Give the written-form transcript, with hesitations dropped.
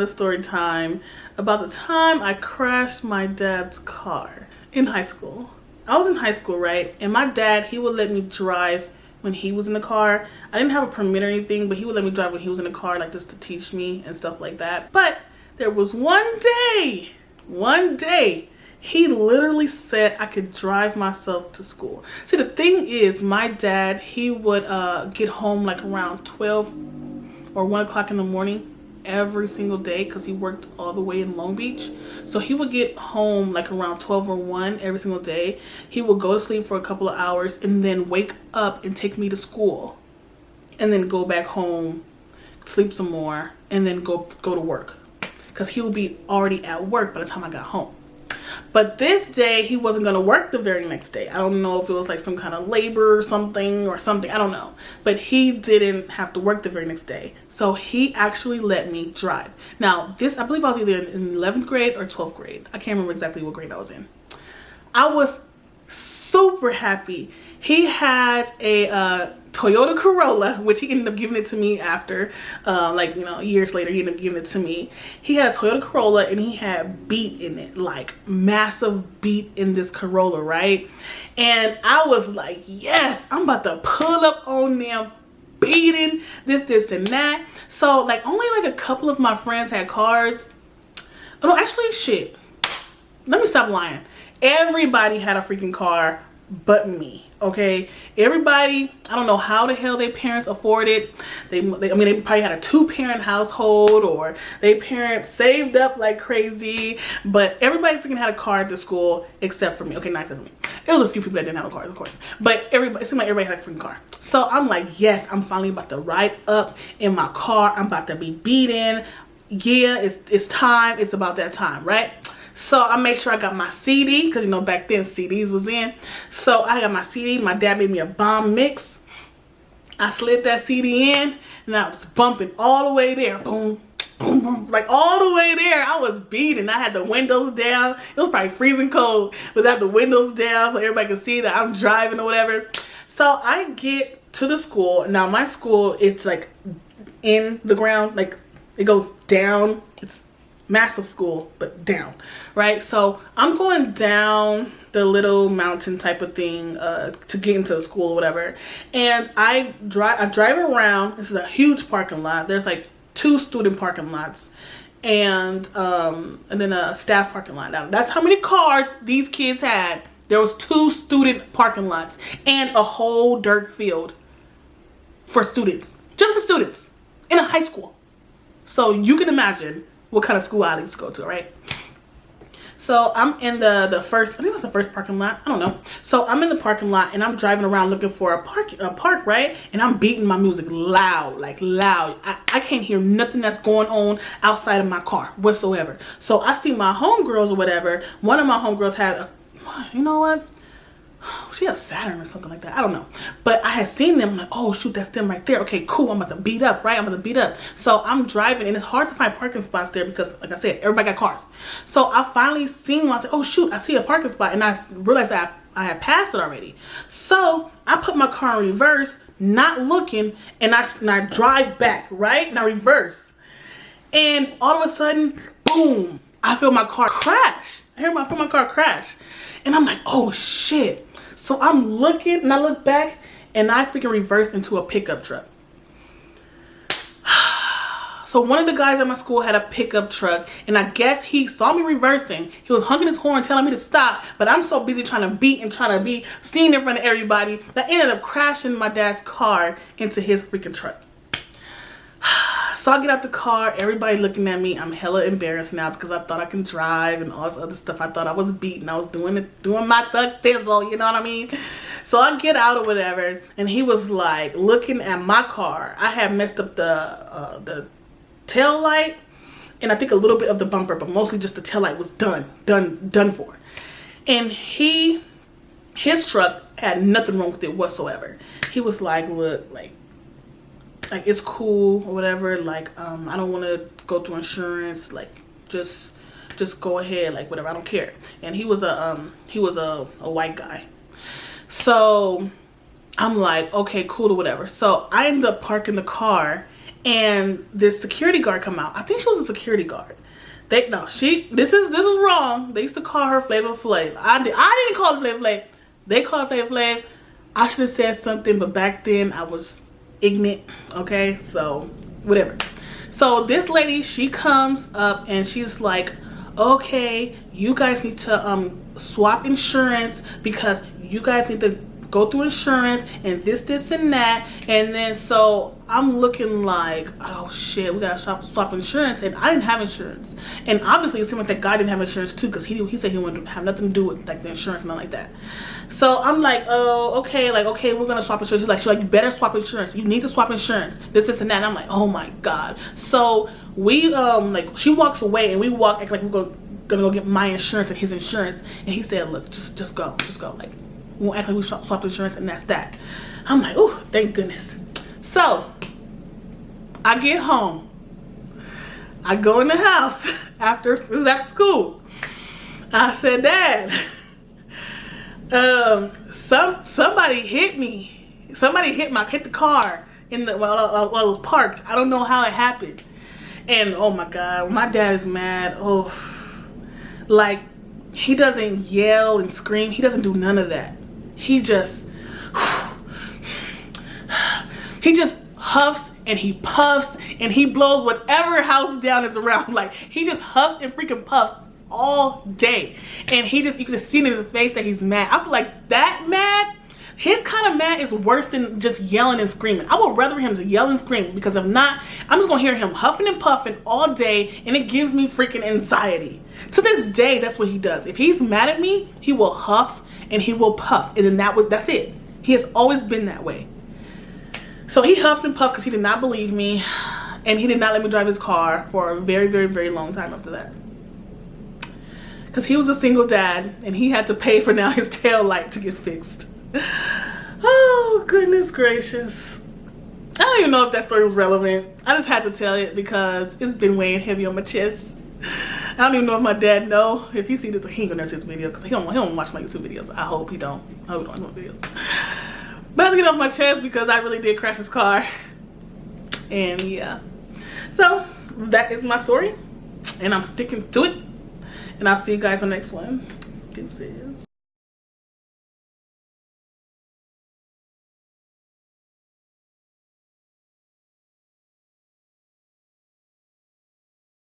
story time about the time I crashed my dad's car in high school. I was in high school, right? And my dad, he would let me drive when he was in the car. I didn't have a permit or anything, but he would let me drive when he was in the car, like just to teach me and stuff like that. But there was one day, he literally said I could drive myself to school. See, the thing is, my dad, he would get home like around 12 or 1 o'clock in the morning every single day because he worked all the way in Long Beach. So he would get home like around 12 or 1 every single day. He would go to sleep for a couple of hours and then wake up and take me to school and then go back home, sleep some more, and then go to work because he would be already at work by the time I got home. But this day, he wasn't going to work the very next day. I don't know if it was like some kind of labor or something. I don't know. But he didn't have to work the very next day. So he actually let me drive. Now, I believe I was either in 11th grade or 12th grade. I can't remember exactly what grade I was in. I was super happy. He had a Toyota Corolla, which he ended up giving it to me after, years later, he ended up giving it to me. He had a Toyota Corolla and he had beat in it, like massive beat in this Corolla, right? And I was like, yes, I'm about to pull up on them beating this and that. So like only like a couple of my friends had cars. Oh, no, actually shit. Let me stop lying. Everybody had a freaking car but me, okay? Everybody, I don't know how the hell their parents afford it. They probably had a 2-parent household or their parents saved up like crazy, but everybody freaking had a car at the school except for me. Okay, not except for me. There was a few people that didn't have a car, of course, but it seemed like everybody had a freaking car. So I'm like, yes, I'm finally about to ride up in my car. I'm about to be beaten. Yeah, it's time. It's about that time, right? So I made sure I got my CD, because you know back then CDs was in. So I got my CD. My dad made me a bomb mix. I slid that CD in and I was bumping all the way there. Boom, boom, boom. Like all the way there. I was beating. I had the windows down. It was probably freezing cold, but I had the windows down so everybody could see that I'm driving or whatever. So I get to the school. Now my school, it's like in the ground, like it goes down. It's massive school, but down, right? So I'm going down the little mountain type of thing to get into the school or whatever. And I drive around. This is a huge parking lot. There's like 2 student parking lots and then a staff parking lot. Now that's how many cars these kids had. There was 2 student parking lots and a whole dirt field for students, just for students in a high school. So you can imagine what kind of school I used to go to, right? So I'm in the first, I think that's the first parking lot. I don't know. So I'm in the parking lot and I'm driving around looking for a park, right? And I'm beating my music loud, like loud. I can't hear nothing that's going on outside of my car whatsoever. So I see my homegirls or whatever. One of my homegirls had you know what? She had a Saturn or something like that. I don't know. But I had seen them. I'm like, oh, shoot, that's them right there. Okay, cool. I'm about to beat up, right? I'm about to beat up. So I'm driving, and it's hard to find parking spots there because, like I said, everybody got cars. So I finally seen one. I said, oh, shoot, I see a parking spot. And I realized that I had passed it already. So I put my car in reverse, not looking, and I drive back, right? And I reverse. And all of a sudden, boom, I feel my car crash. I feel my car crash. And I'm like, oh, shit. So I'm looking and I look back and I freaking reversed into a pickup truck. So one of the guys at my school had a pickup truck and I guess he saw me reversing. He was honking his horn telling me to stop, but I'm so busy trying to beat and trying to be seen in front of everybody that I ended up crashing my dad's car into his freaking truck. So I get out the car, everybody looking at me. I'm hella embarrassed now because I thought I can drive and all this other stuff. I thought I was beating. I was doing my thug thizzle, you know what I mean? So I get out or whatever, and he was like looking at my car. I had messed up the tail light and I think a little bit of the bumper, but mostly just the tail light was done for. And his truck had nothing wrong with it whatsoever. He was like, look, like it's cool or whatever, like I don't want to go through insurance, like just go ahead, like whatever, I don't care. And he was a white guy. So I'm like, okay, cool or whatever. So I ended up parking the car and this security guard come out. I think she was a security guard. This is wrong. They used to call her Flavor Flav. I didn't call her Flavor Flav. They called her Flavor Flav. I should have said something, but back then I was ignorant. Okay, so whatever. So this lady, she comes up and she's like, okay, you guys need to swap insurance because you guys need to go through insurance and this and that. And then so I'm looking like, oh shit, we gotta swap insurance, and I didn't have insurance. And obviously it seemed like that guy didn't have insurance too, because he said he wanted to have nothing to do with like the insurance and nothing like that. So I'm like, oh, okay, like, okay, we're gonna swap insurance. She's like, you better swap insurance. You need to swap insurance. This and that. And I'm like, oh my God. So we like, she walks away and we walk like we're gonna go get my insurance and his insurance. And he said, look, just go. Like, we won't act like we swapped insurance, and that's that. I'm like, oh, thank goodness. So I get home. I go in the house after school. I said, Dad, somebody hit me. Somebody hit the car while I was parked. I don't know how it happened. And oh my God, my dad is mad. Oh, like, he doesn't yell and scream. He doesn't do none of that. He just huffs and he puffs and he blows whatever house down is around. Like, he just huffs and freaking puffs all day. And you can just see in his face that he's mad. I feel like that mad, his kind of mad is worse than just yelling and screaming. I would rather him to yell and scream, because if not, I'm just gonna hear him huffing and puffing all day, and it gives me freaking anxiety. To this day, that's what he does. If he's mad at me, he will huff and he will puff, and then that's it. He has always been that way. So he huffed and puffed because he did not believe me, and he did not let me drive his car for a very, very, very long time after that. Because he was a single dad, and he had to pay for now his tail light to get fixed. Oh, goodness gracious. I don't even know if that story was relevant. I just had to tell it because it's been weighing heavy on my chest. I don't even know if my dad know. If he sees this, he ain't gonna see this video because he don't watch my YouTube videos. I hope he don't. I hope he don't watch my videos. But I have to get off my chest because I really did crash his car. And yeah. So that is my story. And I'm sticking to it. And I'll see you guys on the next one. Deuces.